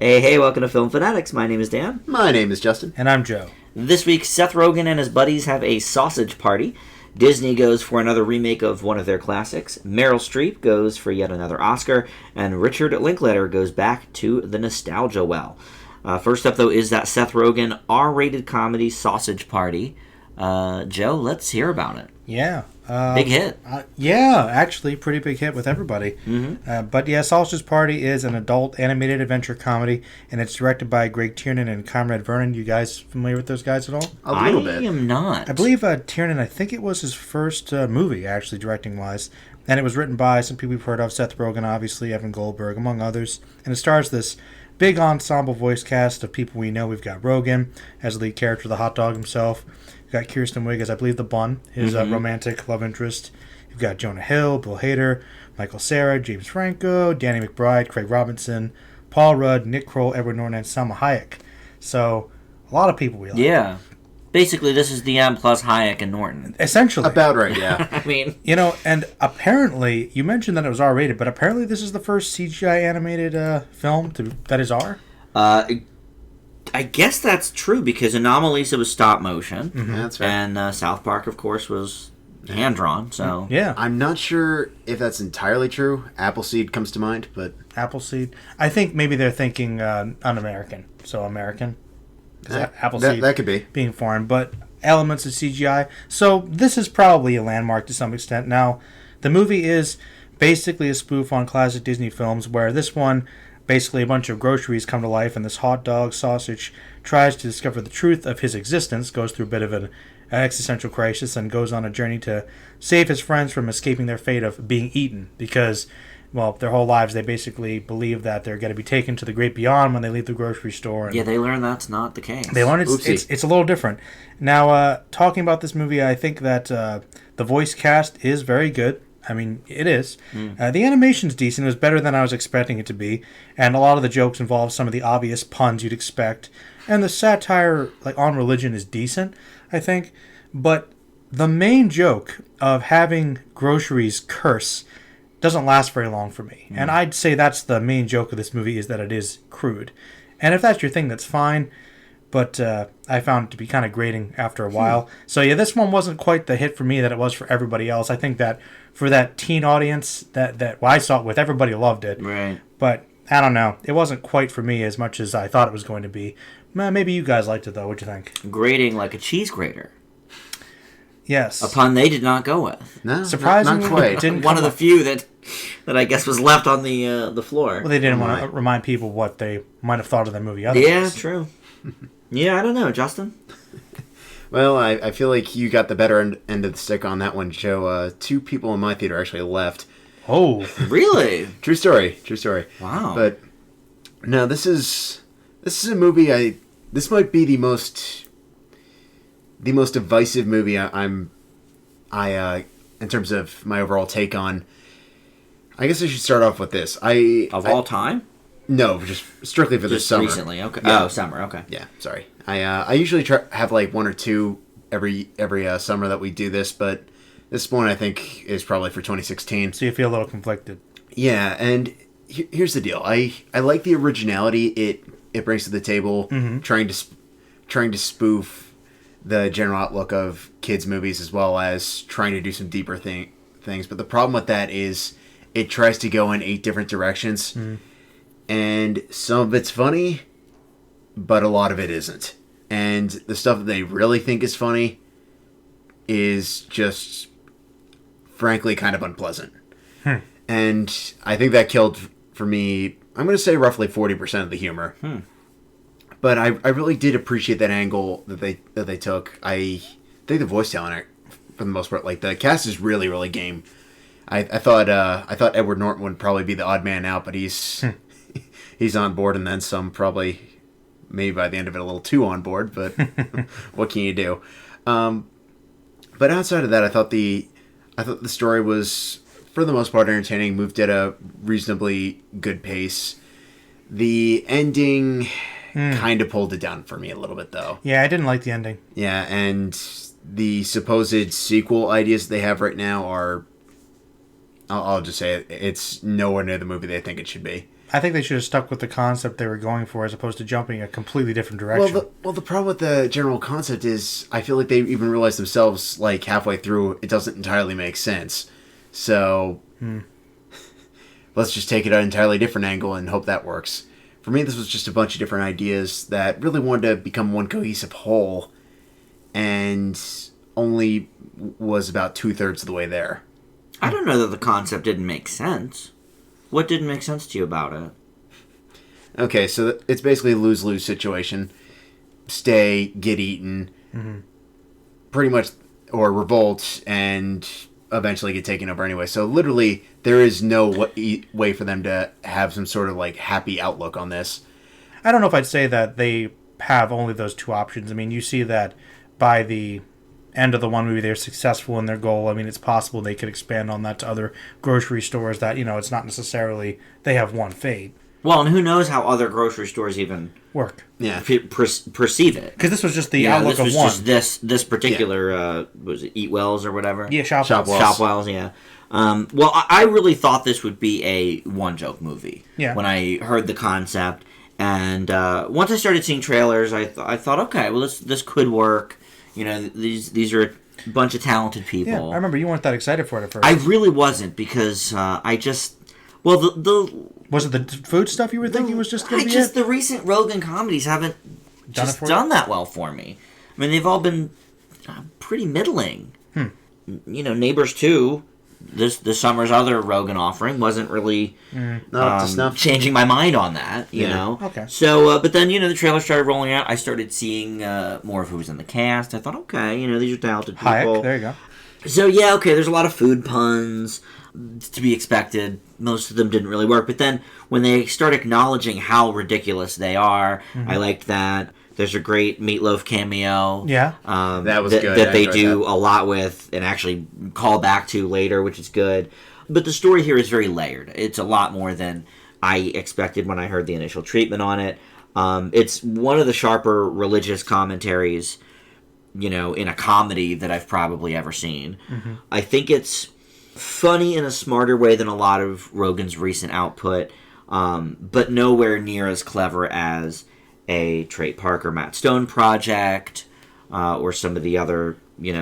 Hey, welcome to Film Fanatics. My name is Dan. My name is Justin. And I'm Joe. This week, Seth Rogen and his buddies have a sausage party. Disney goes for another remake of one of their classics. Meryl Streep goes for yet another Oscar. And Richard Linklater goes back to the nostalgia well. First up, though, is that Seth Rogen R-rated comedy Sausage Party. Joe, let's hear about it. Yeah. Big hit. Yeah, actually, pretty big hit with everybody. Mm-hmm. But yeah, Sausage Party is an adult animated adventure comedy, and it's directed by Greg Tiernan and Conrad Vernon. You guys familiar with those guys at all? A little bit. I am not. I believe Tiernan, I think it was his first movie, actually, directing-wise. And it was written by some people we've heard of, Seth Rogen, obviously, Evan Goldberg, among others. And it stars this big ensemble voice cast of people we know. We've got Rogen as the lead character, the hot dog himself. We've got Kirsten Wiig as, I believe, the bun, his romantic love interest. You've got Jonah Hill, Bill Hader, Michael Cera, James Franco, Danny McBride, Craig Robinson, Paul Rudd, Nick Kroll, Edward Norton, and Salma Hayek. So, a lot of people we like. Yeah. Basically, this is the M plus Hayek and Norton. Essentially. About right, yeah. I mean... You know, and apparently, you mentioned that it was R-rated, but apparently this is the first CGI animated film that is R? I guess that's true, because Anomalisa was stop motion. Mm-hmm. That's right. And South Park, of course, was hand-drawn, so... Yeah. I'm not sure if that's entirely true. Appleseed comes to mind, but... Appleseed. I think maybe they're thinking un-American, so American. Appleseed that could be. Being foreign, but elements of CGI. So this is probably a landmark to some extent. Now, the movie is basically a spoof on classic Disney films, where this one, basically a bunch of groceries come to life, and this hot dog sausage tries to discover the truth of his existence, goes through a bit of an existential crisis, and goes on a journey to save his friends from escaping their fate of being eaten, because... well, their whole lives, they basically believe that they're going to be taken to the great beyond when they leave the grocery store. And yeah, they learn that's not the case. they learn it's a little different. Now, talking about this movie, I think that the voice cast is very good. I mean, it is. The animation's decent. It was better than I was expecting it to be. And a lot of the jokes involve some of the obvious puns you'd expect. And the satire on religion is decent, I think. But the main joke of having groceries curse doesn't last very long for me. And I'd say that's the main joke of this movie, is that it is crude. And if that's your thing, that's fine. But I found it to be kind of grating after a while. So yeah, this one wasn't quite the hit for me that it was for everybody else. I think that for that teen audience that I saw it with, everybody loved it. Right. But I don't know. It wasn't quite for me as much as I thought it was going to be. Maybe you guys liked it, though. What'd you think? Grating like a cheese grater. Yes. A pun they did not go with. No, surprisingly, not quite. didn't One of the few that I guess was left on the floor. Well, they didn't want to remind people what they might have thought of the movie otherwise. Yeah, true. Yeah, I don't know, Justin. Well, I feel like you got the better end of the stick on that one, Joe. Two people in my theater actually left. Oh, really? True story. Wow. But no, this is a movie. This might be the most divisive movie I in terms of my overall take on. I guess I should start off with this. All time? No, just strictly for this summer. Recently, okay. Yeah. Oh, summer, okay. Yeah, sorry. I usually have one or two every summer that we do this, but this one I think is probably for 2016. So you feel a little conflicted. Yeah, and here's the deal. I like the originality it brings to the table, trying to spoof the general outlook of kids' movies, as well as trying to do some deeper things. But the problem with that is it tries to go in 8 different directions, and some of it's funny, but a lot of it isn't. And the stuff that they really think is funny is just, frankly, kind of unpleasant. And I think that killed, for me, I'm going to say roughly 40% of the humor. But I really did appreciate that angle that they took. I think the voice talent, for the most part, the cast is really, really game. I thought Edward Norton would probably be the odd man out, but he's on board, and then some, probably maybe by the end of it a little too on board, but what can you do? But outside of that, I thought the story was, for the most part, entertaining, moved at a reasonably good pace. The ending kind of pulled it down for me a little bit, though. Yeah, I didn't like the ending. Yeah, and the supposed sequel ideas they have right now are, I'll just say it, it's nowhere near the movie they think it should be. I think they should have stuck with the concept they were going for as opposed to jumping a completely different direction. Well, the problem with the general concept is I feel like they even realized themselves, like, halfway through, it doesn't entirely make sense. So, let's just take it at an entirely different angle and hope that works. For me, this was just a bunch of different ideas that really wanted to become one cohesive whole, and only was about 2/3 of the way there. I don't know that the concept didn't make sense. What didn't make sense to you about it? Okay, so it's basically a lose-lose situation. Stay, get eaten, pretty much, or revolt, and eventually get taken over anyway. So literally, there is no way for them to have some sort of, like, happy outlook on this. I don't know if I'd say that they have only those two options. I mean, you see that by the end of the one movie, they're successful in their goal. I mean, it's possible they could expand on that to other grocery stores that, it's not necessarily they have one fate. Well, and who knows how other grocery stores even Work. Yeah. perceive it. Because this was just the outlook this was of one. just this particular, was it Eat Wells or whatever? Yeah, Shop Wells. Shopwells, yeah. Well, I really thought this would be a one-joke movie. Yeah. When I heard the concept. And once I started seeing trailers, I thought, okay, well, this could work. These are a bunch of talented people. Yeah, I remember you weren't that excited for it at first. I really wasn't because I just... Well, Was it the food stuff you were thinking was just going to be it? The recent Rogen comedies haven't done that well for me. I mean, they've all been pretty middling. Neighbors 2, this summer's other Rogen offering, wasn't really Not up to snuff. changing my mind on that, you know. Okay. So, but then, the trailer started rolling out. I started seeing more of who was in the cast. I thought, okay, these are talented people. Hayek, there you go. So, yeah, okay, there's a lot of food puns to be expected. Most of them didn't really work. But then when they start acknowledging how ridiculous they are, I liked that. There's a great Meatloaf cameo. Yeah. That was good. That I they enjoyed do that. a lot with and actually call back to later, which is good. But the story here is very layered. It's a lot more than I expected when I heard the initial treatment on it. It's one of the sharper religious commentaries, in a comedy that I've probably ever seen. I think it's funny in a smarter way than a lot of Rogen's recent output, but nowhere near as clever as a Trey Parker, Matt Stone project, or some of the other,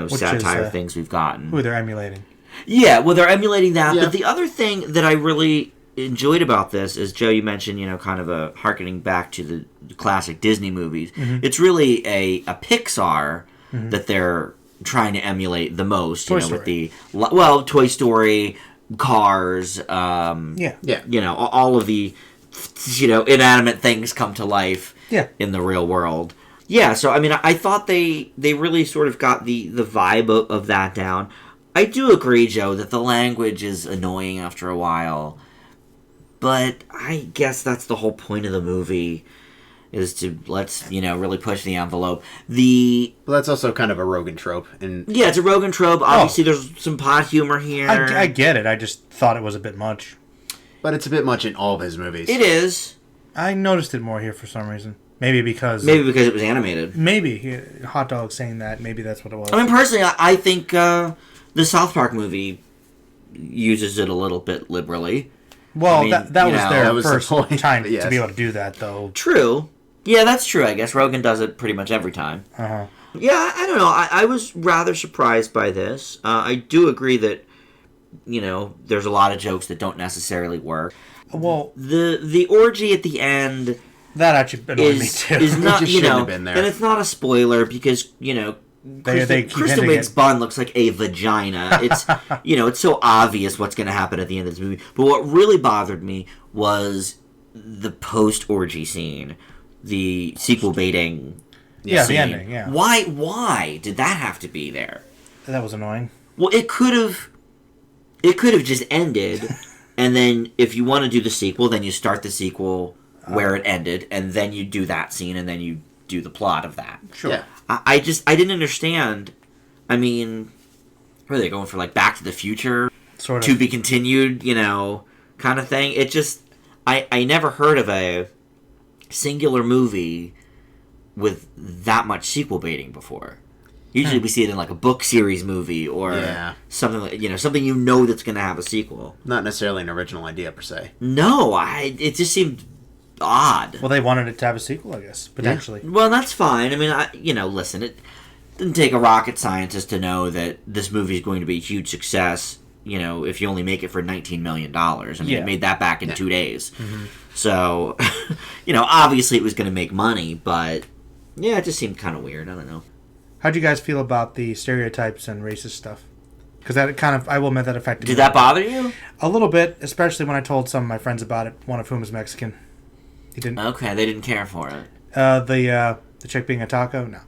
satire things we've gotten. Who they're emulating. Yeah, well, they're emulating that. Yeah. But the other thing that I really enjoyed about this is, Joe, you mentioned, kind of a harkening back to the classic Disney movies. It's really a Pixar that they're trying to emulate the most, with the Toy Story, Cars, all of the inanimate things come to life in the real world. Yeah, so I mean, I thought they really sort of got the vibe of that down. I do agree, Joe, that the language is annoying after a while, but I guess that's the whole point of the movie. Is to really push the envelope. But that's also kind of a Rogen trope, and yeah, it's a Rogen trope. Obviously, there's some pot humor here. I get it. I just thought it was a bit much. but it's a bit much in all of his movies. It is. I noticed it more here for some reason. Maybe because it was animated. Maybe Hot Dog saying that. Maybe that's what it was. I mean, personally, I think the South Park movie uses it a little bit liberally. Well, I mean, that was their that was the first point, time yes. to be able to do that, though. True. Yeah, that's true, I guess. Rogen does it pretty much every time. Uh-huh. Yeah, I don't know. I was rather surprised by this. I do agree that, there's a lot of jokes that don't necessarily work. Well, The orgy at the end that actually annoyed me too. is not, just shouldn't have been there. and it's not a spoiler because, they keep Crystal hinting Wake's it. bun looks like a vagina. It's, it's so obvious what's going to happen at the end of this movie. But what really bothered me was the post-orgy scene. The sequel baiting Yeah, scene. the ending, yeah. Why did that have to be there? That was annoying. Well, it could have just ended, and then if you want to do the sequel, then you start the sequel where it ended, and then you do that scene, and then you do the plot of that. Sure. Yeah. I didn't understand. I mean, were they going for like Back to the Future? Sort of. To be continued, kind of thing. It just, I never heard of a singular movie with that much sequel baiting before. Usually we see it in like a book series movie or something like, something that's going to have a sequel. Not necessarily an original idea per se. No, it just seemed odd. Well, they wanted it to have a sequel, I guess, potentially. Yeah. Well, that's fine. I mean, listen, it didn't take a rocket scientist to know that this movie is going to be a huge success, if you only make it for $19 million. I mean, it made that back in 2 days. Mm-hmm. So, obviously it was going to make money, but, yeah, it just seemed kind of weird. I don't know. How'd you guys feel about the stereotypes and racist stuff? Because that kind of, I will admit, that affected me. Did that bother you? A little bit, especially when I told some of my friends about it, one of whom is Mexican. He didn't. Okay, they didn't care for it. The chick being a taco? No.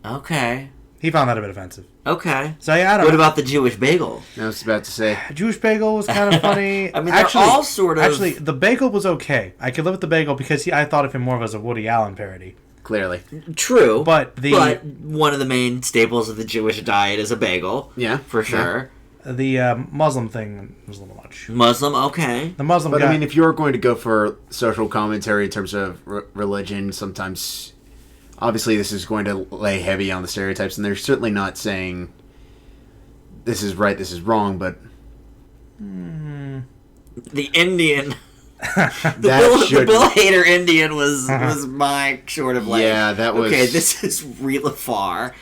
Okay. He found that a bit offensive. Okay. So I don't know. What about the Jewish bagel? I was about to say. Jewish bagel was kind of funny. I mean, actually, they're all sort of... Actually, the bagel was okay. I could live with the bagel because I thought of him more of as a Woody Allen parody. Clearly. True. But one of the main staples of the Jewish diet is a bagel. Yeah. For sure. Yeah. The Muslim thing was a little much. Muslim, okay. The Muslim But guy... I mean, if you're going to go for social commentary in terms of religion, sometimes... Obviously, this is going to lay heavy on the stereotypes, and they're certainly not saying this is right, this is wrong, but... The Indian... the Bill Hader Indian was my sort of like... Yeah, that was... Okay, this is real far.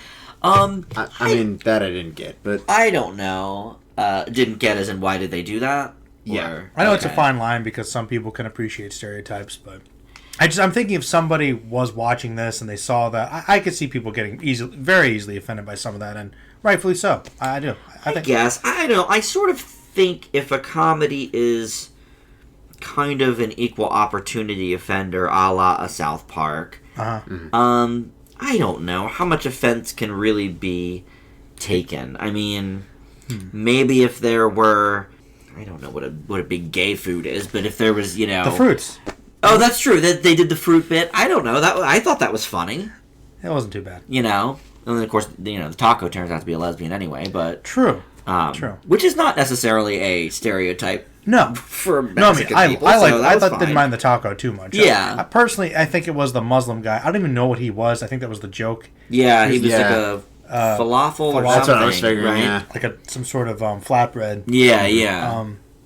I mean, that I didn't get, but... I don't know. Didn't get as in why did they do that? Yeah. I know it's a fine line because some people can appreciate stereotypes, but... I'm thinking if somebody was watching this and they saw that, I could see people getting very easily offended by some of that, and rightfully so. I do. I guess. I don't know. I sort of think if a comedy is kind of an equal opportunity offender, a la a South Park, I don't know how much offense can really be taken. I mean, maybe if there were, I don't know what a big gay food is, but if there was, the fruits. Oh, that's true. That they did the fruit bit. I don't know. I thought that was funny. It wasn't too bad. And then of course, the taco turns out to be a lesbian anyway. But true. Which is not necessarily a stereotype. No. For Mexican people. I didn't mind the taco too much. Yeah. Personally, I think it was the Muslim guy. I don't even know what he was. I think that was the joke. Yeah, he was like a falafel or something. That's what I was figuring. Right? Yeah. Like some sort of flatbread. Yeah.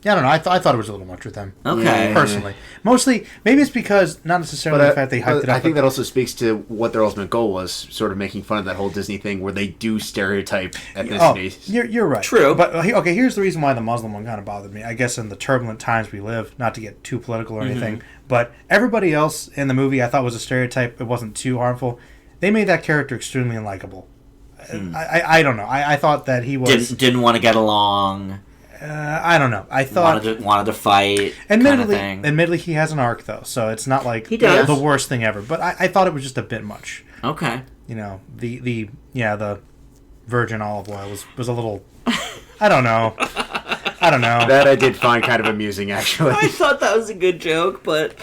Yeah, I don't know. I thought it was a little much with them. Okay. Personally. Mostly, maybe it's because, not necessarily the fact they hyped it up. I think that also speaks to what their ultimate goal was, sort of making fun of that whole Disney thing where they do stereotype ethnicities. Oh, you're right. True. But, okay, here's the reason why the Muslim one kind of bothered me. I guess in the turbulent times we live, not to get too political or anything, but everybody else in the movie I thought was a stereotype. It wasn't too harmful. They made that character extremely unlikable. I don't know. I thought that he was... Didn't want to get along... I don't know. I thought wanted to fight. Admittedly, he has an arc though, so it's not like he does. The worst thing ever. But I thought it was just a bit much. Okay. The virgin olive oil was a little. I don't know. That I did find kind of amusing, actually. I thought that was a good joke, but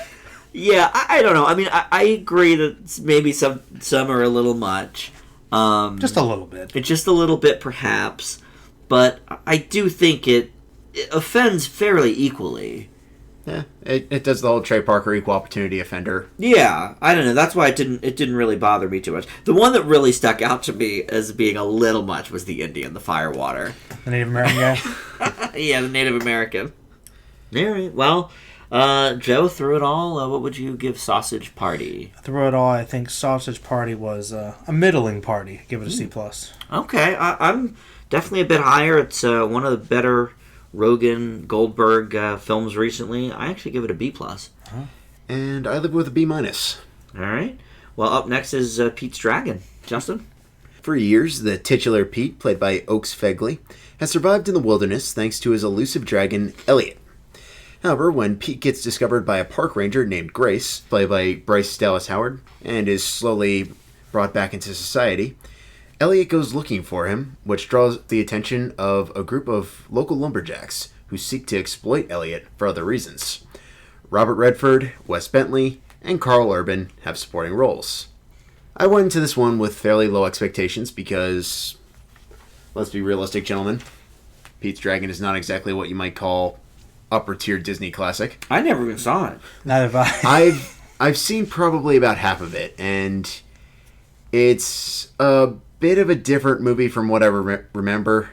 yeah, I don't know. I mean, I agree that maybe some are a little much. Just a little bit. Just a little bit, perhaps. But I do think it offends fairly equally. Yeah, it does the whole Trey Parker equal opportunity offender. Yeah, I don't know. That's why it didn't really bother me too much. The one that really stuck out to me as being a little much was the Indian, the firewater. The Native American guy? Yeah, the Native American. All right, well, Joe, through it all, what would you give Sausage Party? Through it all, I think Sausage Party was a middling party. Give it a C+. Okay, I'm... definitely a bit higher. It's one of the better Rogen Goldberg films recently. I actually give it a B+. And I live with a B-. All right. Well, up next is Pete's Dragon. Justin? For years, the titular Pete, played by Oakes Fegley, has survived in the wilderness thanks to his elusive dragon, Elliot. However, when Pete gets discovered by a park ranger named Grace, played by Bryce Dallas Howard, and is slowly brought back into society, Elliot goes looking for him, which draws the attention of a group of local lumberjacks who seek to exploit Elliot for other reasons. Robert Redford, Wes Bentley, and Carl Urban have supporting roles. I went into this one with fairly low expectations because, let's be realistic, gentlemen, Pete's Dragon is not exactly what you might call upper-tier Disney classic. I never even saw it. Neither have I. I've seen probably about half of it, and it's a bit of a different movie from what I remember.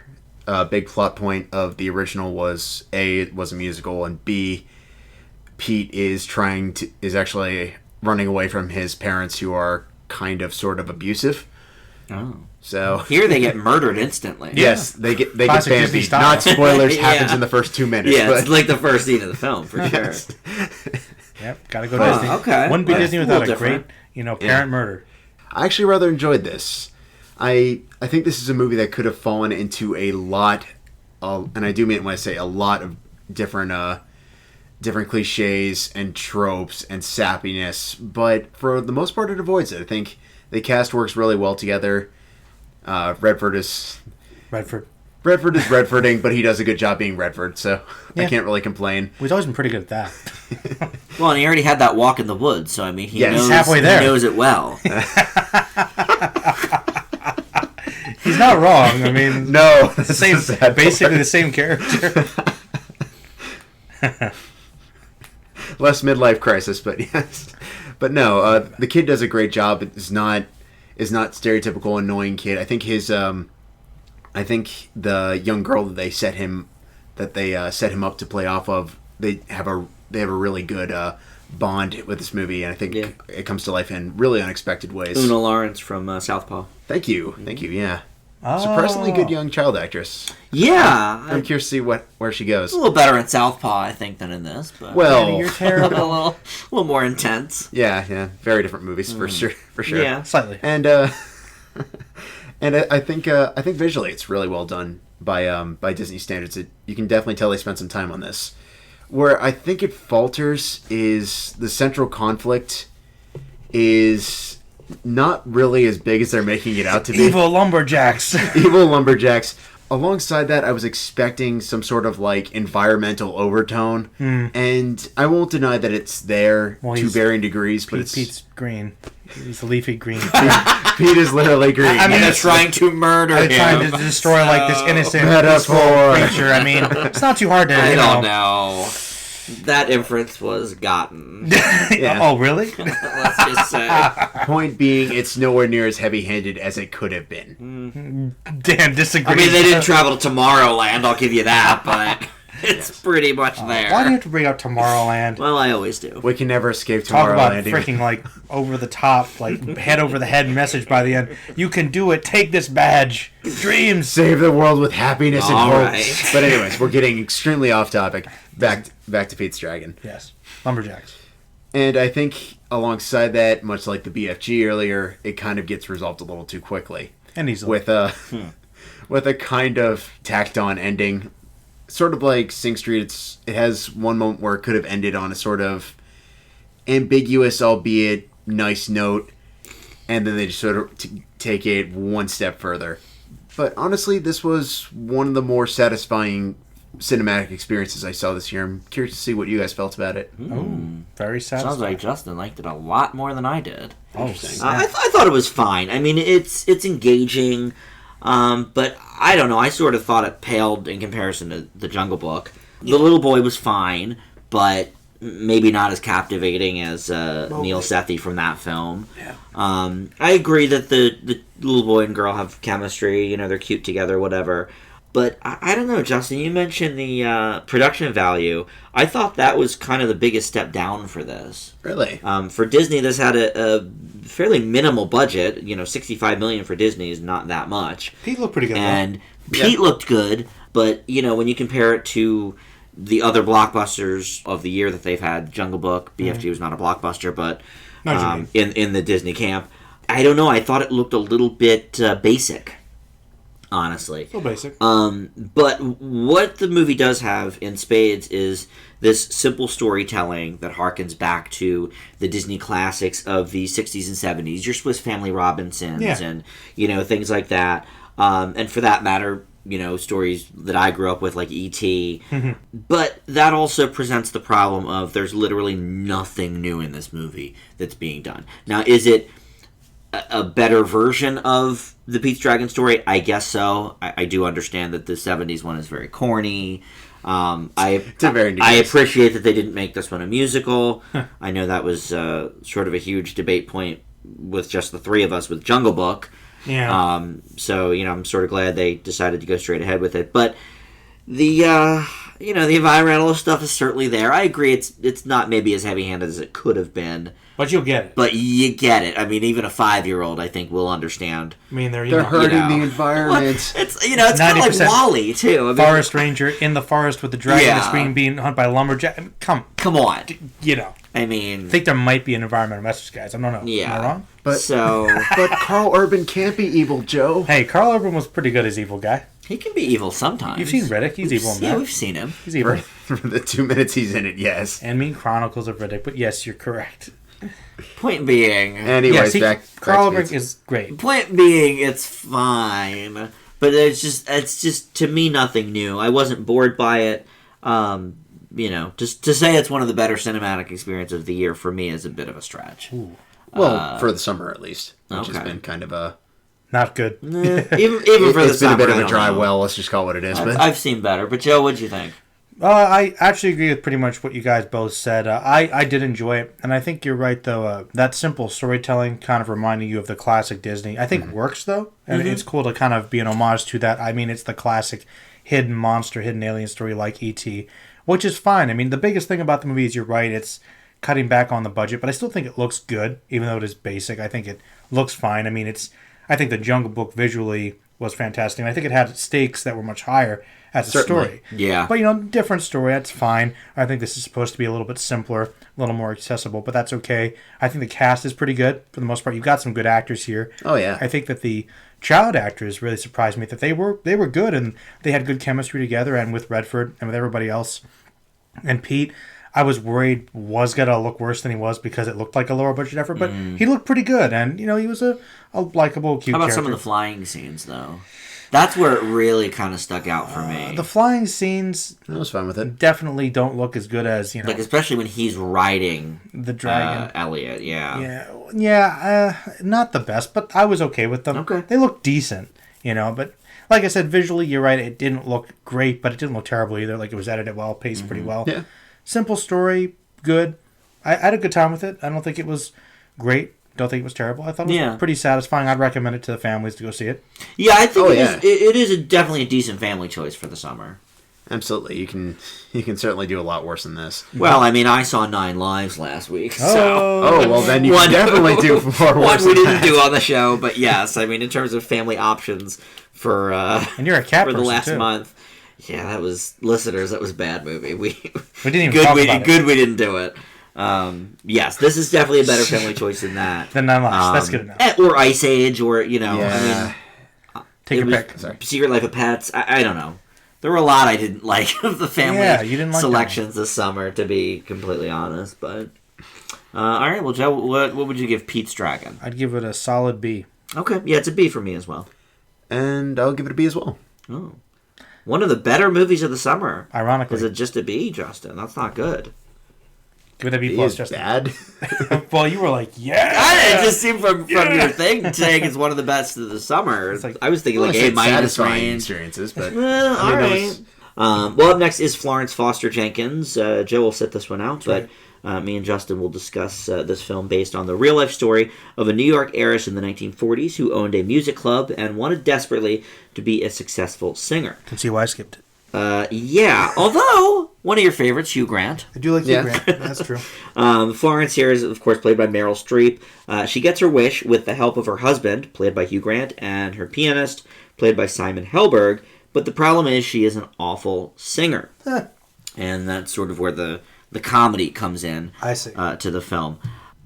Big plot point of the original was A, it was a musical, and B, Pete is actually running away from his parents who are kind of sort of abusive. Oh. So here they get murdered instantly. Yes, they get Classic Disney Bambi. style. Not spoilers. Yeah. Happens in the first 2 minutes. Yeah, but it's like the first scene of the film for sure. Yep, gotta go Oh, Disney. okay. Wouldn't be Well, Disney a without little a great, different. parent murder. I actually rather enjoyed this. I think this is a movie that could have fallen into a lot, and I do mean it when I say a lot of different cliches and tropes and sappiness, but for the most part it avoids it. I think the cast works really well together. Redford is Redfording, but he does a good job being Redford, so I can't really complain. He's always been pretty good at that. Well, and he already had that walk in the woods, so I mean, he knows, he's halfway there. He knows it well. He's not wrong. I mean, No, it's the same, basically the same character. Less midlife crisis, but yes. But no, the kid does a great job. Is not stereotypical annoying kid. I think I think the young girl that they set him up to play off of, they have a really good bond with this movie, and I think it comes to life in really unexpected ways. Una Lawrence from Southpaw. Thank you. Yeah. Surprisingly good young child actress. Yeah, I'm curious to see where she goes. a little better in Southpaw, I think, than in this. But Well, You're a terrible. little more intense. yeah, very different movies for sure. Yeah. Slightly. And and I think visually it's really well done by Disney standards. You can definitely tell they spent some time on this. Where I think it falters is the central conflict is not really as big as they're making it out to be. Evil lumberjacks. Evil lumberjacks. Alongside that, I was expecting some sort of like environmental overtone, and I won't deny that it's there to varying degrees. But Pete's green. He's a leafy green. Pete is literally green. I mean, They're it's trying to murder him. They're trying to destroy like this innocent, peaceful Metaphor. creature. I mean, it's not too hard to. I You don't know. know. That inference was gotten. Yeah. Oh, really? Let's just say. Point being, it's nowhere near as heavy-handed as it could have been. Dan disagrees. I mean, they didn't travel to Tomorrowland, I'll give you that, but it's pretty much there. Why do you have to bring up Tomorrowland? Well, I always do. We can never escape Talk about Tomorrowland. freaking like over the top, like head over the head message by the end. You can do it. Take this badge. Dreams. Save the world with happiness and All hope. right. But anyways, we're getting extremely off topic. Back to Pete's Dragon. Yes. Lumberjacks. And I think alongside that, much like the BFG earlier, it kind of gets resolved a little too quickly. And easily. With a kind of tacked on ending. Sort of like Sing Street, it has one moment where it could have ended on a sort of ambiguous, albeit nice note, and then they just sort of take it one step further. But honestly, this was one of the more satisfying cinematic experiences I saw this year. I'm curious to see what you guys felt about it. Oh, very satisfying. Sounds like Justin liked it a lot more than I did. Interesting. I thought it was fine. I mean, it's engaging, but I don't know. I sort of thought it paled in comparison to The Jungle Book. The little boy was fine, but maybe not as captivating as Neil Sethi from that film. Yeah. I agree that the little boy and girl have chemistry. You know, they're cute together, whatever. But I don't know, Justin, you mentioned the production value. I thought that was kind of the biggest step down for this. Really? For Disney, this had a fairly minimal budget. You know, $65 million for Disney is not that much. Pete looked pretty good. And Pete looked good, but, you know, when you compare it to the other blockbusters of the year that they've had, Jungle Book, BFG was not a blockbuster, but in the Disney camp, I don't know, I thought it looked a little bit basic. Honestly. So basic. But what the movie does have in spades is this simple storytelling that harkens back to the Disney classics of the 60s and 70s, your Swiss Family Robinsons and, you know, things like that. And for that matter, you know, stories that I grew up with like E.T. But that also presents the problem of there's literally nothing new in this movie that's being done. Now, is it a better version of the Pete's Dragon story? I guess so. I do understand that the 70s one is very corny. I appreciate that they didn't make this one a musical. I know that was sort of a huge debate point with just the three of us with Jungle Book. Yeah. So, I'm sort of glad they decided to go straight ahead with it. But the the environmental stuff is certainly there. I agree it's not maybe as heavy-handed as it could have been. But you'll get it. But you get it. I mean, even a 5-year-old, I think, will understand. I mean, they're hurting the environment. It's it's kind of like WALL-E, too. I mean, forest ranger in the forest with the dragon on the screen being hunted by lumberjack. I mean, come on. I mean, think there might be an environmental message, guys. I don't know. Yeah. Am I wrong? But Carl Urban can't be evil, Joe. Hey, Carl Urban was pretty good as evil guy. He can be evil sometimes. You've seen Riddick. He's evil in that. Yeah, we've seen him. He's evil. For the 2 minutes he's in it, yes. And Mean Chronicles of Riddick. But yes, you're correct. Point being... Anyways, Carl Urban is great. Point being, it's fine. But it's just, to me, nothing new. I wasn't bored by it. Just to say it's one of the better cinematic experiences of the year for me is a bit of a stretch. Ooh. Well, for the summer at least, which okay. has been kind of a... Not good. Even for the It's been summer, a bit of I a don't dry know. well, let's just call it what it is. But I've seen better. But Joe, what'd you think? I actually agree with pretty much what you guys both said. I did enjoy it, and I think you're right, though. That simple storytelling, kind of reminding you of the classic Disney, I think works, though. And it's cool to kind of be an homage to that. I mean, it's the classic hidden monster, hidden alien story like E.T., which is fine. I mean, the biggest thing about the movie is you're right, it's cutting back on the budget, but I still think it looks good, even though it is basic. I think it looks fine. I mean, I think the Jungle Book visually was fantastic, and I think it had stakes that were much higher as a Certainly. story. Yeah. But, different story, that's fine. I think this is supposed to be a little bit simpler, a little more accessible, but that's okay. I think the cast is pretty good, for the most part. You've got some good actors here. Oh, yeah. I think that the child actors really surprised me, that they were good, and they had good chemistry together, and with Redford, and with everybody else. And Pete, I was worried was going to look worse than he was because it looked like a lower budget effort, but he looked pretty good, and, he was a likable, cute How about character. some of the flying scenes, though? That's where it really kind of stuck out for me. The flying scenes I was fine with it. definitely don't look as good as, Like, especially when he's riding the dragon. Elliot, yeah. Not the best, but I was okay with them. Okay. They look decent, but like I said, visually, you're right, it didn't look great, but it didn't look terrible either. Like, it was edited well, paced pretty well. Yeah. Simple story, good. I had a good time with it. I don't think it was great. Don't think it was terrible. I thought it was pretty satisfying. I'd recommend it to the families to go see it. Yeah, I think it is definitely a decent family choice for the summer. Absolutely. You can certainly do a lot worse than this. Well, I mean, I saw 9 Lives last week, so... Oh, well, then you can definitely do far worse One we than didn't that. do on the show, but yes, I mean, in terms of family options for And you're a cat for the person, last too. month. Yeah, that was... Listeners, that was a bad movie. We didn't even talk about it. Good we didn't do it. Yes, this is definitely a better family choice than that. Then 9 Lives. That's good enough. Or Ice Age, or, I Yeah. mean... Take your was pick. Sorry. Secret Life of Pets. I don't know. There were a lot I didn't like of the family You didn't like selections this summer, to be completely honest. But all right, well, Joe, what would you give Pete's Dragon? I'd give it a solid B. Okay, yeah, it's a B for me as well. And I'll give it a B as well. Oh, one of the better movies of the summer. Ironically. Is it just a B, Justin? That's not good. Give it a B B plus, is Justin. bad. Well, you were like, yeah. It just seemed from your thing saying it's one of the best of the summer. like- I was thinking Well, like I A said minus satisfying range. experiences, but Well, all that right. was- Well, up next is Florence Foster Jenkins. Joe will set this one out, right. but me and Justin will discuss this film based on the real-life story of a New York heiress in the 1940s who owned a music club and wanted desperately to be a successful singer. Can see why I skipped it. Yeah, although one of your favorites, Hugh Grant. I do like Yeah. you, Grant. That's true. Florence here is, of course, played by Meryl Streep. She gets her wish with the help of her husband, played by Hugh Grant, and her pianist, played by Simon Helberg. But the problem is she is an awful singer. And that's sort of where the comedy comes in I see. to the film.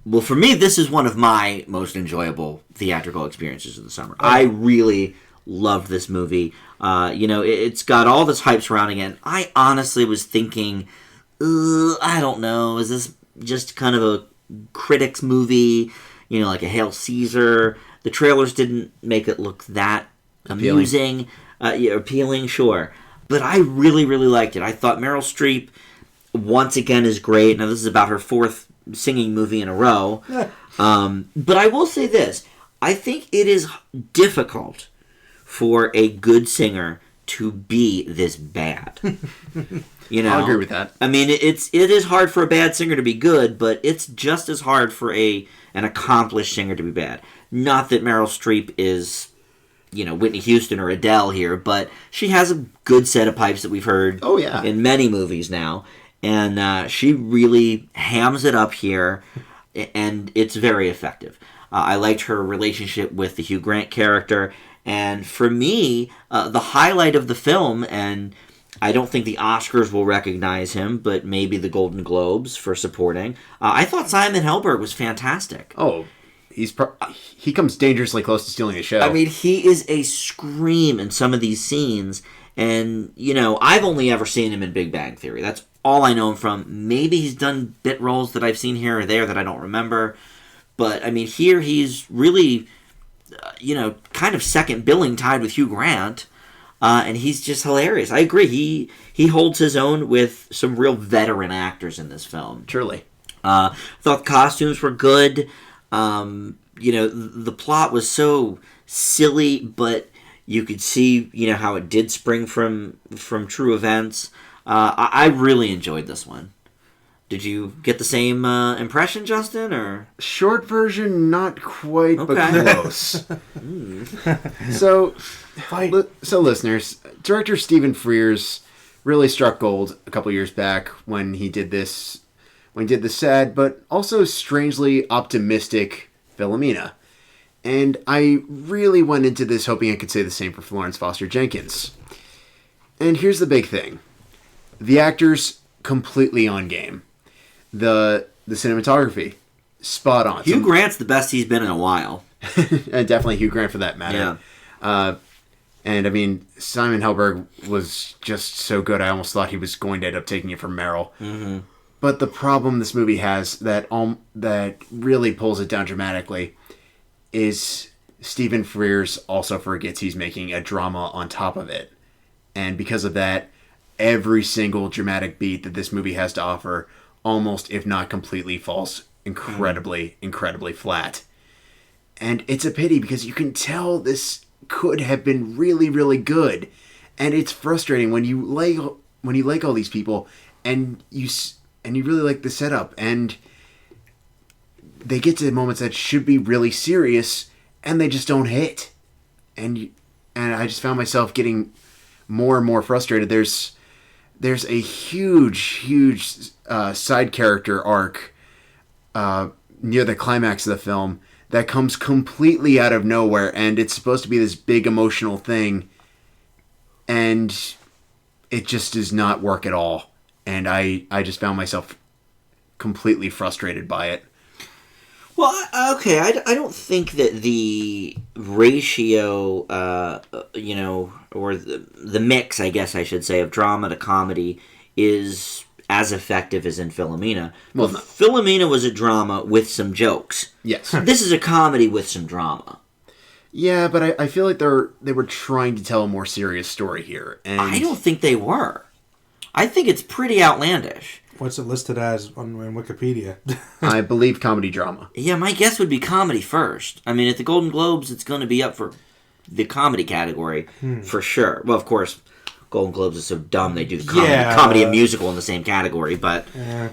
Well, for me, this is one of my most enjoyable theatrical experiences of the summer. I really loved this movie. It's got all this hype surrounding it. And I honestly was thinking, I don't know, is this just kind of a critics movie? Like a Hail Caesar. The trailers didn't make it look that amusing. Appealing, sure. But I really, really liked it. I thought Meryl Streep, once again, is great. Now, this is about her 4th singing movie in a row. But I will say this. I think it is difficult for a good singer to be this bad. You know, I'll agree with that. I mean, it is hard for a bad singer to be good, but it's just as hard for an accomplished singer to be bad. Not that Meryl Streep is, you know, Whitney Houston or Adele here, but she has a good set of pipes that we've heard in many movies now. And she really hams it up here, and it's very effective. I liked her relationship with the Hugh Grant character, and for me, the highlight of the film, and I don't think the Oscars will recognize him, but maybe the Golden Globes for supporting. I thought Simon Helberg was fantastic. Oh, he comes dangerously close to stealing the show. I mean, he is a scream in some of these scenes, and, you know, I've only ever seen him in Big Bang Theory. That's all I know him from. Maybe he's done bit roles that I've seen here or there that I don't remember. But, I mean, here he's really, you know, kind of second billing tied with Hugh Grant. And he's just hilarious. I agree. He holds his own with some real veteran actors in this film. Truly. I thought the costumes were good. You know, the plot was so silly, but you could see, you know, how it did spring from true events. I really enjoyed this one. Did you get the same impression, Justin? Or short version, not quite, but close. So, listeners, director Stephen Frears really struck gold a couple years back when he did this. When he did the sad but also strangely optimistic Philomena. And I really went into this hoping I could say the same for Florence Foster Jenkins. And here's the big thing. The actors, completely on game. The cinematography, spot on. Hugh Grant's the best he's been in a while. And definitely Hugh Grant for that matter. Yeah. And I mean, Simon Helberg was just so good, I almost thought he was going to end up taking it from Meryl. Mm-hmm. But the problem this movie has that really pulls it down dramatically is Stephen Frears also forgets he's making a drama on top of it. And because of that, every single dramatic beat that this movie has to offer almost, if not completely, falls incredibly flat. And it's a pity because you can tell this could have been really, really good. And it's frustrating when you like all these people and you really like the setup, and they get to moments that should be really serious, and they just don't hit. And I just found myself getting more and more frustrated. There's a huge side character arc near the climax of the film that comes completely out of nowhere, and it's supposed to be this big emotional thing, and it just does not work at all. And I just found myself completely frustrated by it. Well, okay, I don't think that the ratio, you know, or the mix, I guess I should say, of drama to comedy is as effective as in Philomena. Well, no. Philomena was a drama with some jokes. Yes. This is a comedy with some drama. Yeah, but I feel like they were trying to tell a more serious story here. And I don't think they were. I think it's pretty outlandish. What's it listed as on Wikipedia? I believe comedy drama. Yeah, my guess would be comedy first. I mean, at the Golden Globes, it's going to be up for the comedy category for sure. Well, of course, Golden Globes is so dumb they do comedy and musical in the same category. But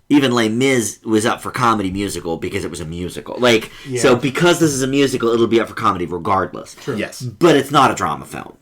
even Les Mis was up for comedy musical because it was a musical. So because this is a musical, it'll be up for comedy regardless. True. Yes, but it's not a drama film.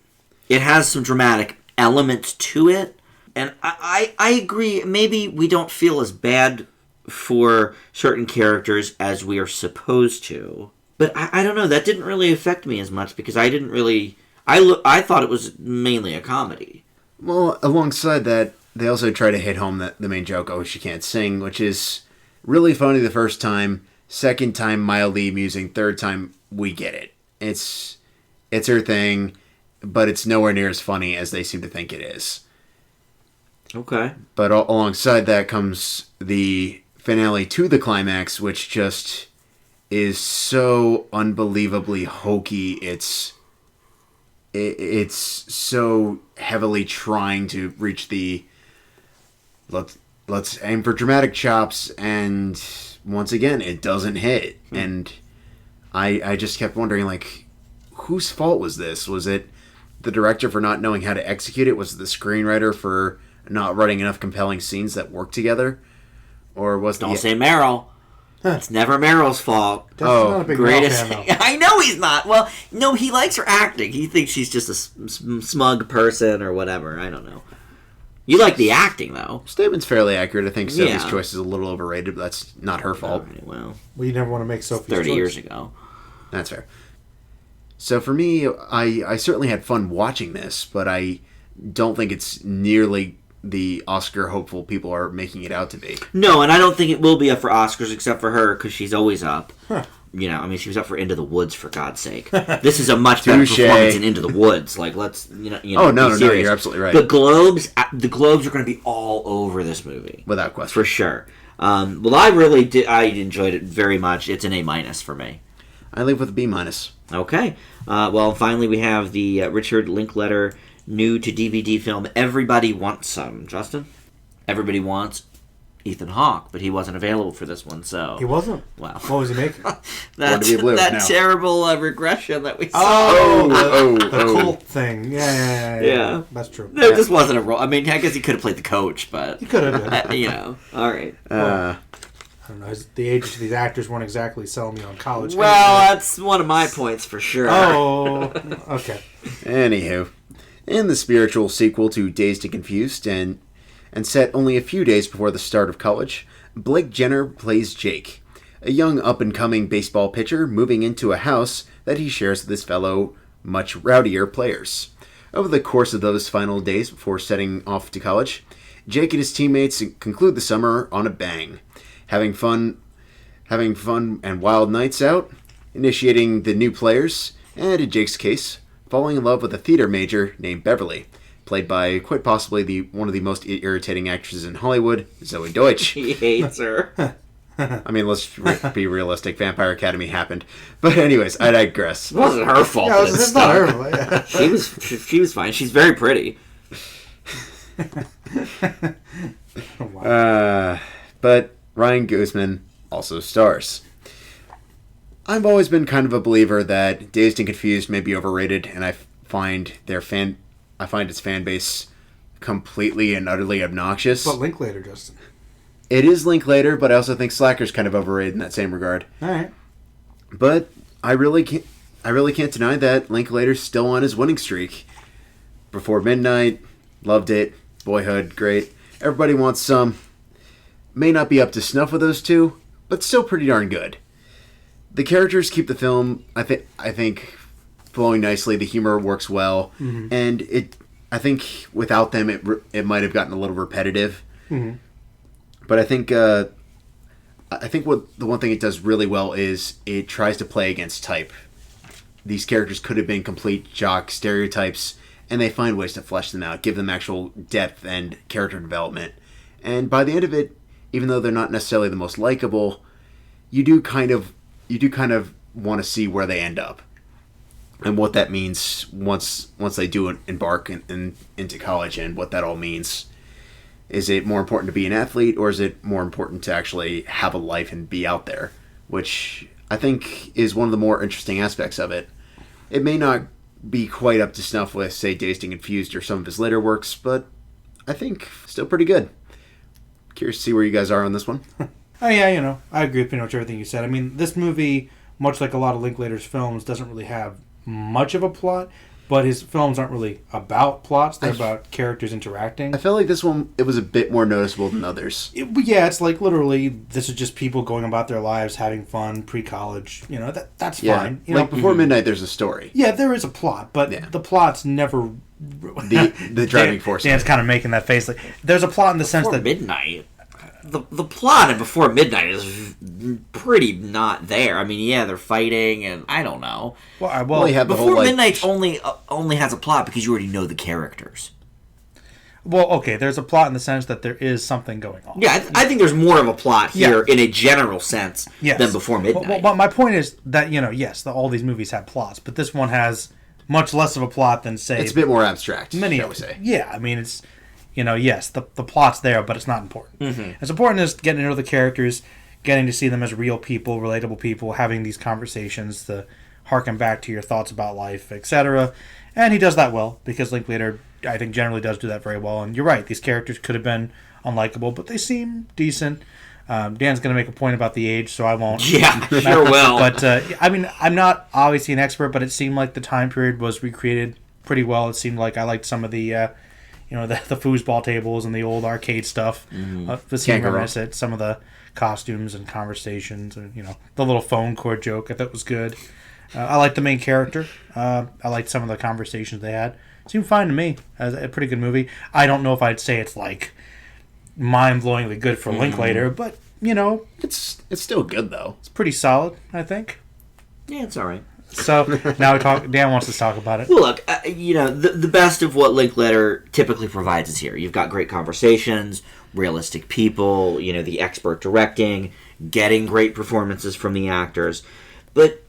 It has some dramatic elements to it. And I agree, maybe we don't feel as bad for certain characters as we are supposed to. But I don't know, that didn't really affect me as much because I didn't really... I thought it was mainly a comedy. Well, alongside that, they also try to hit home the main joke, oh, she can't sing, which is really funny the first time, second time mildly amusing, third time we get it. It's her thing, but it's nowhere near as funny as they seem to think it is. Okay. But alongside that comes the finale to the climax, which just is so unbelievably hokey. It's so heavily trying to reach the let's aim for dramatic chops, and once again it doesn't hit. And I just kept wondering, like, whose fault was this? Was it the director for not knowing how to execute it? Was it the screenwriter for not writing enough compelling scenes that work together? Or was Don't say Meryl. It's never Meryl's fault. That's not a big Greatest. Meryl fan, though. I know he's not. Well, no, he likes her acting. He thinks she's just a smug person or whatever. I don't know. You like the acting, though. Statement's fairly accurate. I think Sophie's choice is a little overrated, but that's not her fault. Well, you never want to make Sophie's 30 choice. years ago. That's fair. So for me, I certainly had fun watching this, but I don't think it's nearly the Oscar hopeful people are making it out to be. No, and I don't think it will be up for Oscars except for her because she's always up. Huh. You know, I mean, she was up for Into the Woods, for God's sake. This is a much better performance than Into the Woods. Like, let's, oh, no, you're absolutely right. The Globes are going to be all over this movie. Without question. For sure. Well, I really did. I enjoyed it very much. It's an A- for me. I leave with a B-. Okay. Well, finally, we have the Richard Linklater new to DVD film, Everybody Wants Some. Justin? Everybody wants Ethan Hawke, but he wasn't available for this one, so... He wasn't? Wow. What was he making? that terrible regression that we saw. The cult thing. Yeah. That's true. There just wasn't a role. I mean, I guess he could have played the coach, but... He could have been. You know, all right. I don't know. The ages of these actors weren't exactly selling me on college. Well, that's one of my points for sure. Oh, okay. Anywho, in the spiritual sequel to Dazed and Confused, and set only a few days before the start of college, Blake Jenner plays Jake, a young up-and-coming baseball pitcher moving into a house that he shares with his fellow, much rowdier players. Over the course of those final days before setting off to college, Jake and his teammates conclude the summer on a bang, having fun and wild nights out, initiating the new players, and in Jake's case, falling in love with a theater major named Beverly, played by quite possibly one of the most irritating actresses in Hollywood, Zoe Deutsch. He hates her. I mean, let's be realistic. Vampire Academy happened. But anyways, I digress. It wasn't her fault. Yeah, it's not her fault. Yeah. She was fine. She's very pretty. Wow. But Ryan Guzman also stars. I've always been kind of a believer that Dazed and Confused may be overrated, and I find its fan base completely and utterly obnoxious. But Linklater, Justin. It is Linklater, but I also think Slacker's kind of overrated in that same regard. All right. But I really can't deny that Linklater's still on his winning streak. Before Midnight, loved it. Boyhood, great. Everybody Wants Some. May not be up to snuff with those two, but still pretty darn good. The characters keep the film, I think, flowing nicely. The humor works well, and I think without them, it might have gotten a little repetitive. Mm-hmm. But I think the one thing it does really well is it tries to play against type. These characters could have been complete jock stereotypes, and they find ways to flesh them out, give them actual depth and character development. And by the end of it, even though they're not necessarily the most likable, you do kind of want to see where they end up, and what that means once they do embark into college, and what that all means. Is it more important to be an athlete, or is it more important to actually have a life and be out there? Which I think is one of the more interesting aspects of it. It may not be quite up to snuff with, say, Dazed and Confused or some of his later works, but I think still pretty good. Curious to see where you guys are on this one. Oh, yeah, I agree with pretty much everything you said. I mean, this movie, much like a lot of Linklater's films, doesn't really have much of a plot, but his films aren't really about plots. They're about characters interacting. I felt like this one, it was a bit more noticeable than others. It's like literally, this is just people going about their lives, having fun, pre-college. That's fine. Before Midnight, there's a story. Yeah, there is a plot, but the plot's never... The driving force. Dan's kind of making that face. Like, there's a plot in the sense that... Midnight... The plot of Before Midnight is pretty not there. I mean, yeah, they're fighting, and I don't know. Well, you have the Before whole, Midnight only has a plot because you already know the characters. Well, okay, there's a plot in the sense that there is something going on. Yeah, I think there's more of a plot here in a general sense than Before Midnight. But my point is that, yes, all these movies have plots, but this one has much less of a plot than, say... It's a bit more abstract, shall we say. Yeah, I mean, it's... yes, the plot's there, but it's not important. Mm-hmm. It's important is getting to know the characters, getting to see them as real people, relatable people, having these conversations, the harken back to your thoughts about life, etc. And he does that well, because Linklater, I think, generally does do that very well. And you're right, these characters could have been unlikable, but they seem decent. Dan's going to make a point about the age, so I won't. Yeah, sure will. But, I mean, I'm not obviously an expert, but it seemed like the time period was recreated pretty well. It seemed like I liked some of the, the foosball tables and the old arcade stuff. The scene reminiscent, some of the costumes and conversations, and, the little phone cord joke I thought was good. I liked the main character. I liked some of the conversations they had. Seemed fine to me. A pretty good movie. I don't know if I'd say it's like mind-blowingly good for Linklater, but it's still good though. It's pretty solid, I think. Yeah, it's all right. So now Dan wants to talk about it. Well, look, the best of what Linklater typically provides is here. You've got great conversations, realistic people, the expert directing, getting great performances from the actors, but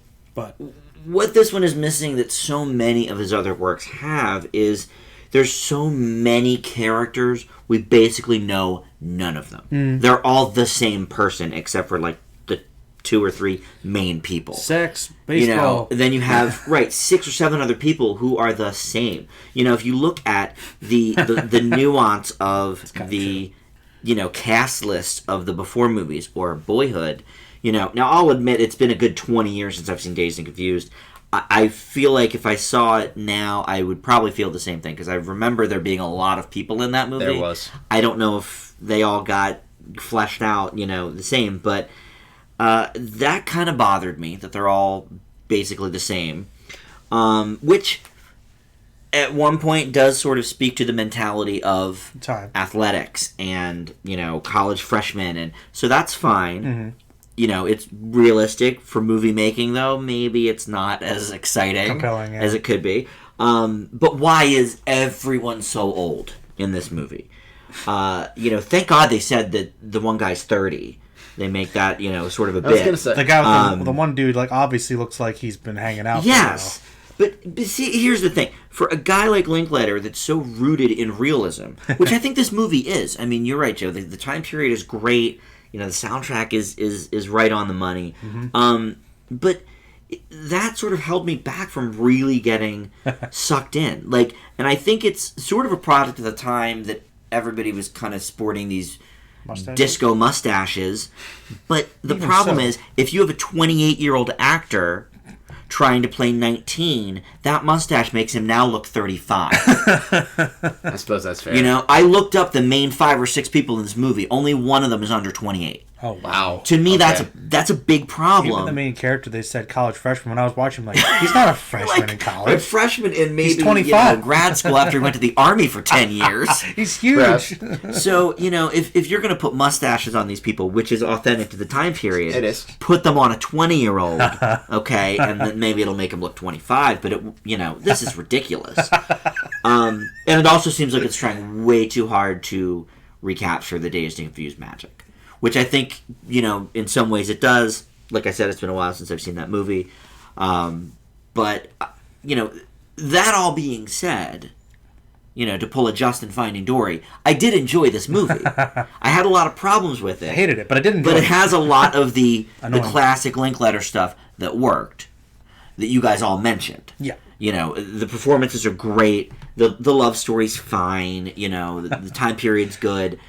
what this one is missing that so many of his other works have is there's so many characters, we basically know none of them. They're all the same person except for like the 2 or 3 main people. Sex, baseball. Then you have 6 or 7 other people who are the same. If you look at the nuance of the cast list of the Before movies or Boyhood, now I'll admit it's been a good 20 years since I've seen Dazed and Confused. I feel like if I saw it now, I would probably feel the same thing, because I remember there being a lot of people in that movie. There was. I don't know if they all got fleshed out, the same, but that kind of bothered me, that they're all basically the same, which at one point does sort of speak to the mentality of athletics and, college freshmen, and so that's fine. It's realistic for movie making, though. Maybe it's not as exciting compelling, as it could be. But why is everyone so old in this movie? Thank God they said that the one guy's 30. They make that, sort of a bit. I was going to say. The guy with the one dude, obviously looks like he's been hanging out yes. For a while. But see, here's the thing. For a guy like Linklater that's so rooted in realism, which I think this movie is. I mean, you're right, Joe. The time period is great. The soundtrack is right on the money. But that sort of held me back from really getting sucked in. And I think it's sort of a product of the time that everybody was kind of sporting these disco mustaches. But the problem is, if you have a 28-year-old actor trying to play 19, that mustache makes him now look 35. I suppose that's fair. I looked up the main 5 or 6 people in this movie. Only one of them is under 28. Oh, wow. To me, that's a big problem. Even the main character, they said college freshman. When I was watching him, he's not a freshman in college. A freshman in maybe he's 25. Grad school after he went to the Army for 10 years. He's huge. So, if you're going to put mustaches on these people, which is authentic to the time period, it is. Put them on a 20-year-old, okay, and then maybe it'll make him look 25, but, this is ridiculous. And it also seems like it's trying way too hard to recapture the Dazed and Confused magic. Which I think, in some ways it does. Like I said, it's been a while since I've seen that movie. But, that all being said, to pull a Justin Finding Dory, I did enjoy this movie. I had a lot of problems with it. I hated it, but I didn't enjoy it. But it has a lot of the classic Linklater stuff that worked, that you guys all mentioned. Yeah. The performances are great. The love story's fine. The time period's good.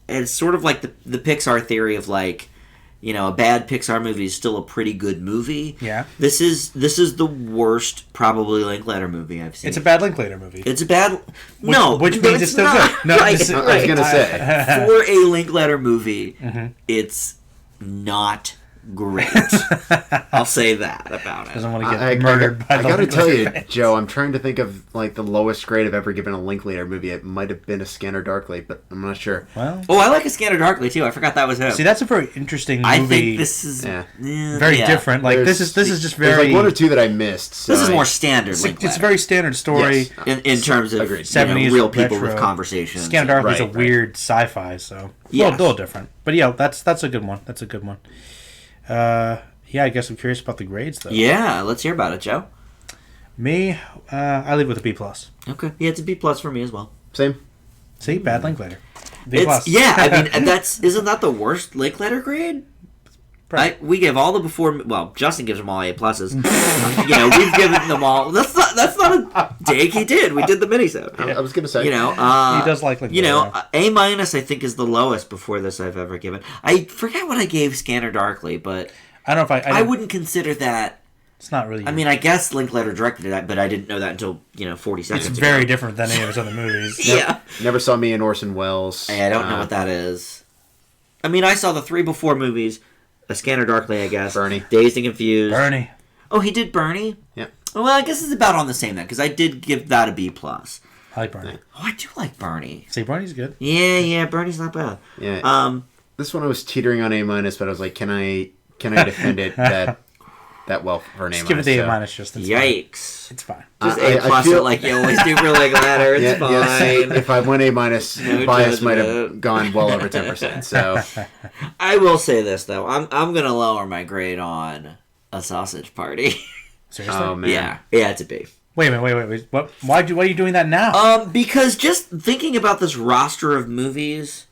It's sort of like the Pixar theory of a bad Pixar movie is still a pretty good movie. Yeah. This is the worst probably Linklater movie I've seen. It's a bad Linklater movie. It's a bad. Which means it's still good. No, right, I was gonna say for a Linklater movie, it's not great. I'll say that about it. Doesn't want to get murdered by the I gotta tell you, fans. Joe, I'm trying to think of the lowest grade I've ever given a Linklater movie. It might have been A Scanner Darkly, but I'm not sure. Well, I like A Scanner Darkly too. I forgot that was him. See, that's a very interesting movie. I think this is very different. This is just very. There's one or two that I missed. So this is more standard. It's a very standard story. Yes. In terms of 70s real people retro. with conversations. Scanner Darkly is a weird sci-fi, so a little different. But that's a good one. That's a good one. I guess I'm curious about the grades, though. Yeah, let's hear about it, Joe. Me, I leave with a B+. Okay. Yeah, it's a B+ for me as well. Same. See, bad Linklater. B+. Yeah, I mean, isn't that the worst Linklater grade? We give all the before. Well, Justin gives them all A pluses. We've given them all. That's not a dig. He did. We did the minisode. I was gonna say. He does like A minus. I think is the lowest before this I've ever given. I forget what I gave Scanner Darkly, but I don't know if I wouldn't consider that. It's not really. I mean, I guess Linklater directed that, but I didn't know that until 40 seconds. It's ago. very different than any of his other movies. Yeah. Never saw me and Orson Welles. I don't know what that is. I mean, I saw the 3 before movies. A Scanner Darkly, I guess. Bernie. Dazed and Confused. Bernie. Oh, he did Bernie? Yeah. Well, I guess it's about on the same then, because I did give that a B+. I like Bernie. Oh, I do like Bernie. See, Bernie's good. Yeah, Bernie's not bad. Yeah. This one I was teetering on A-, but I was like, can I defend it that well for an A-? Just give it the A-, just Yikes. It's fine. Just A+ it like you always do for Linklater. It's fine. Yes, if I went A-, bias judgment. might have gone well over 10%. So I will say this though, I'm gonna lower my grade on A Sausage Party. Seriously? Oh man. Yeah, it's a B. Wait a minute, wait. What? Why are you doing that now? Because just thinking about this roster of movies,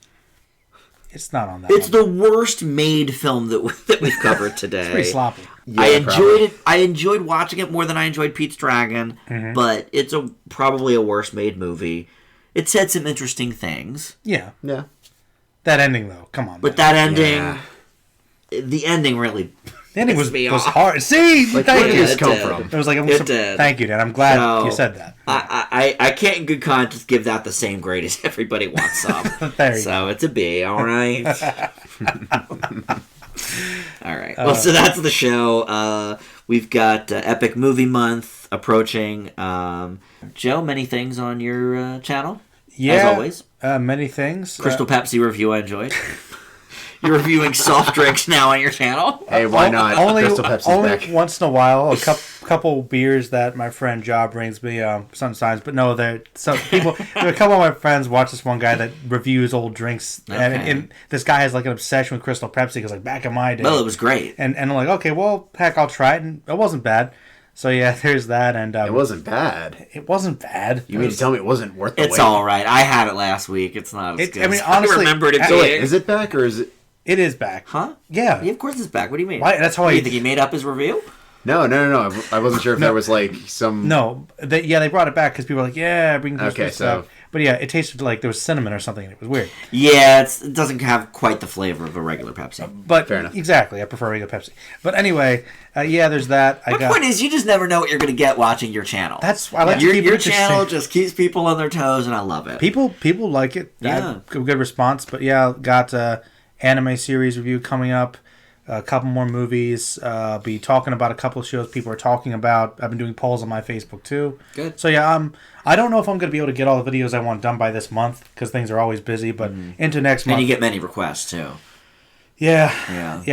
it's not on that. it's the worst made film that we've covered today. It's pretty sloppy. Yeah, I enjoyed probably. it. I enjoyed watching it more than I enjoyed Pete's Dragon, but it's probably a worse made movie. It said some interesting things. Yeah. Yeah. That ending though, come on. But man. that ending, Yeah. the ending really. The ending was me off. hard. See, Like, thank where did you. this come did. from? It was like It did. Thank you, Dan. I'm glad So, you said that. I can't in good conscience give that the same grade as everybody wants some. There you So it's a B, all right? All right. Well, so that's the show. We've got Epic Movie Month approaching. Joe, many things on your channel, as always. Many things. Crystal Pepsi review I enjoyed. You're reviewing soft drinks now on your channel? Hey, why not? Only Crystal Pepsi's back. once in a while, a couple beers that my friend Ja brings me sometimes. But no, some people. A couple of my friends watch this one guy that reviews old drinks, and this guy has like an obsession with Crystal Pepsi because like back in my day. Well, it was great. And I'm like, okay, well, heck, I'll try it, and it wasn't bad. So yeah, there's that, and It wasn't bad. It wasn't bad. You mean to tell me it wasn't worth the wait? It's all right. I had it last week. It's not as good. I mean, as honestly, I remembered it So wait, being. is it back or is it? It is back. Huh? Yeah. Yeah, of course it's back. What do you mean? Why? That's how You think he made up his review? No. I wasn't sure if there was like some. No, they brought it back because people were like, yeah, bring this Okay, stuff. so- But yeah, it tasted like there was cinnamon or something, and it was weird. Yeah, it doesn't have quite the flavor of a regular Pepsi. But Fair enough. exactly, I prefer regular Pepsi. But anyway, yeah, there's that. My point is, you just never know what you're going to get watching your channel. I like to keep it your interesting. channel just keeps people on their toes, and I love it. People like it. Yeah. A good response. But yeah, got anime series review coming up. A couple more movies. Be talking about a couple of shows people are talking about. I've been doing polls on my Facebook too. Good. So yeah, I don't know if I'm going to be able to get all the videos I want done by this month because things are always busy. But into next month, And you get many requests too. yeah.